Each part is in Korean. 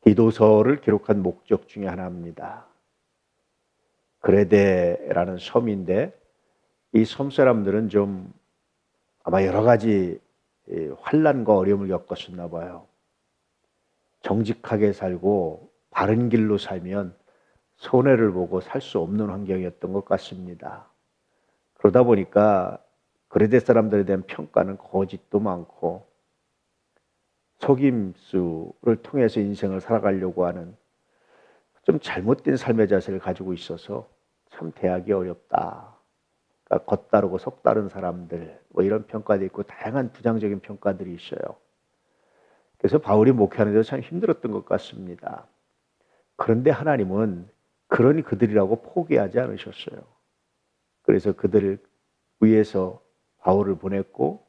디도서를 기록한 목적 중에 하나입니다. 그레데라는 섬인데 이 섬 사람들은 좀 아마 여러 가지 환난과 어려움을 겪었었나 봐요. 정직하게 살고 바른 길로 살면 손해를 보고 살 수 없는 환경이었던 것 같습니다. 그러다 보니까 그레데 사람들에 대한 평가는 거짓도 많고 속임수를 통해서 인생을 살아가려고 하는 좀 잘못된 삶의 자세를 가지고 있어서 참 대하기 어렵다. 그러니까 겉다르고 속다른 사람들 뭐 이런 평가도 있고 다양한 부정적인 평가들이 있어요. 그래서 바울이 목회하는 데 참 힘들었던 것 같습니다. 그런데 하나님은 그러니 그들이라고 포기하지 않으셨어요. 그래서 그들을 위해서 바울을 보냈고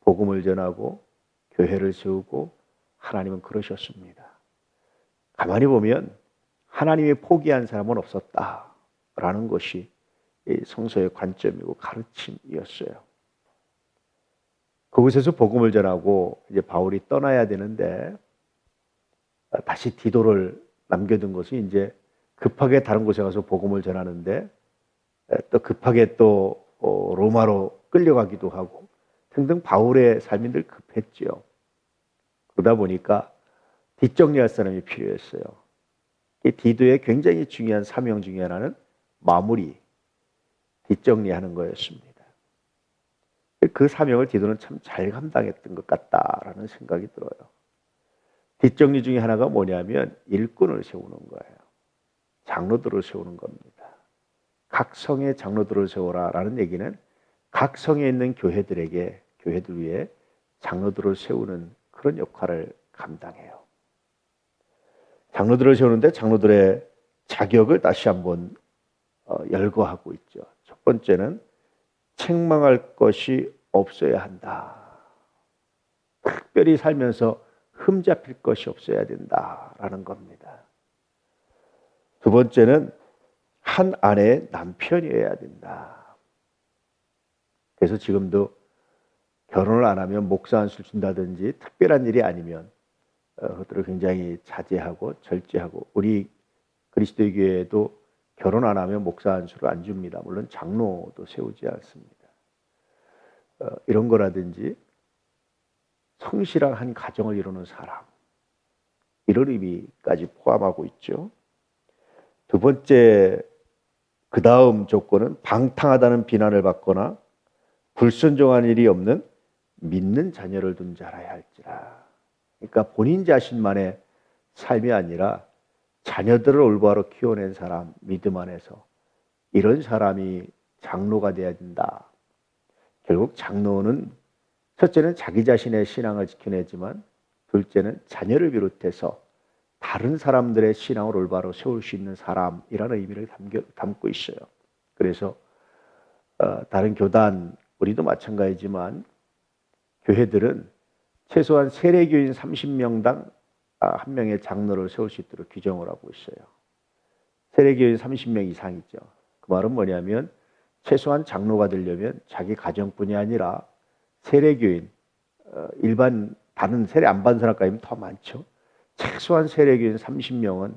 복음을 전하고 교회를 세우고 하나님은 그러셨습니다. 가만히 보면 하나님이 포기한 사람은 없었다라는 것이 이 성서의 관점이고 가르침이었어요. 그곳에서 복음을 전하고 이제 바울이 떠나야 되는데 다시 디도를 남겨둔 것이 이제 급하게 다른 곳에 가서 복음을 전하는데 또 급하게 또 로마로 끌려가기도 하고 등등 바울의 삶이 늘 급했죠. 그러다 보니까 뒷정리할 사람이 필요했어요. 이 디도의 굉장히 중요한 사명 중에 하나는 마무리, 뒷정리하는 거였습니다. 그 사명을 디도는 참 잘 감당했던 것 같다라는 생각이 들어요. 뒷정리 중에 하나가 뭐냐면 일꾼을 세우는 거예요. 장로들을 세우는 겁니다. 각 성에 장로들을 세워라라는 얘기는 각 성에 있는 교회들 위에 장로들을 세우는 그런 역할을 감당해요. 장로들을 세우는데 장로들의 자격을 다시 한번 열거하고 있죠. 첫 번째는 책망할 것이 없어야 한다. 특별히 살면서 흠잡힐 것이 없어야 된다라는 겁니다. 두 번째는 한 아내의 남편이어야 된다. 그래서 지금도 결혼을 안 하면 목사 안수를 준다든지 특별한 일이 아니면 그것들을 굉장히 자제하고 절제하고 우리 그리스도의 교회에도 결혼 안 하면 목사 안수를 안 줍니다. 물론 장로도 세우지 않습니다. 이런 거라든지 성실한 한 가정을 이루는 사람 이런 의미까지 포함하고 있죠. 두 번째 그 다음 조건은 방탕하다는 비난을 받거나 불순종한 일이 없는 믿는 자녀를 둔 자라야 할지라. 그러니까 본인 자신만의 삶이 아니라 자녀들을 올바로 키워낸 사람, 믿음 안에서 이런 사람이 장로가 되어야 된다. 결국 장로는 첫째는 자기 자신의 신앙을 지켜내지만 둘째는 자녀를 비롯해서 다른 사람들의 신앙을 올바로 세울 수 있는 사람이라는 의미를 담고 있어요. 그래서 다른 교단, 우리도 마찬가지지만 교회들은 최소한 세례교인 30명당 한 명의 장로를 세울 수 있도록 규정을 하고 있어요. 세례교인 30명 이상이죠. 그 말은 뭐냐면 최소한 장로가 되려면 자기 가정뿐이 아니라 세례교인, 일반 다른 세례 안 받은 사람까지는 더 많죠. 최소한 세례교인 30명은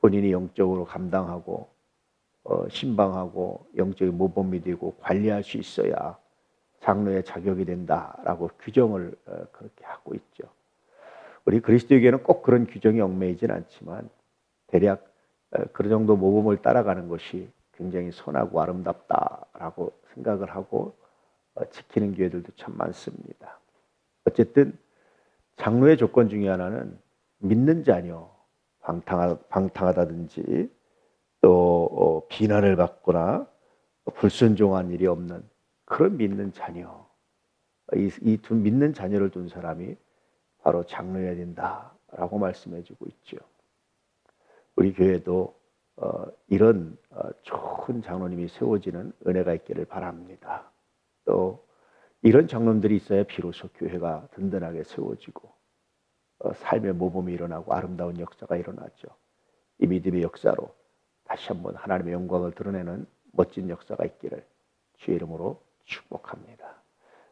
본인이 영적으로 감당하고 신방하고 영적인 모범이 되고 관리할 수 있어야 장로의 자격이 된다라고 규정을 그렇게 하고 있죠. 우리 그리스도에게는 꼭 그런 규정이 얽매이진 않지만 대략 그런 정도 모범을 따라가는 것이 굉장히 선하고 아름답다라고 생각을 하고 지키는 교회들도 참 많습니다. 어쨌든 장로의 조건 중에 하나는 믿는 자녀, 방탕하다든지 또 비난을 받거나 불순종한 일이 없는 그런 믿는 자녀, 이 두 믿는 자녀를 둔 사람이 바로 장로여야 된다라고 말씀해주고 있죠. 우리 교회도 이런 좋은 장로님이 세워지는 은혜가 있기를 바랍니다. 또 이런 장로님들이 있어야 비로소 교회가 든든하게 세워지고 삶의 모범이 일어나고 아름다운 역사가 일어나죠. 이 믿음의 역사로 다시 한번 하나님의 영광을 드러내는 멋진 역사가 있기를 주의 이름으로 축복합니다.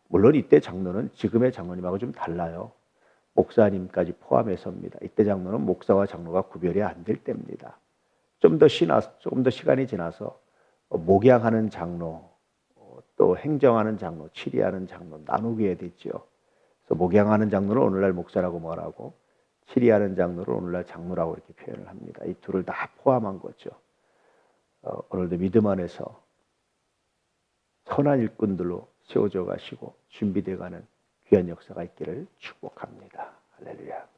물론 이때 장로는 지금의 장로님하고 좀 달라요. 목사님까지 포함해서입니다. 이때 장로는 목사와 장로가 구별이 안 될 때입니다. 좀 더 시간이 지나서 목양하는 장로, 또 행정하는 장로, 치리하는 장로 나누게 되죠. 그래서 목양하는 장로를 오늘날 목사라고 말하고 치리하는 장로를 오늘날 장로라고 이렇게 표현을 합니다. 이 둘을 다 포함한 거죠. 오늘도 믿음 안에서 선한 일꾼들로 세워져 가시고 준비되어 가는 귀한 역사가 있기를 축복합니다. 할렐루야.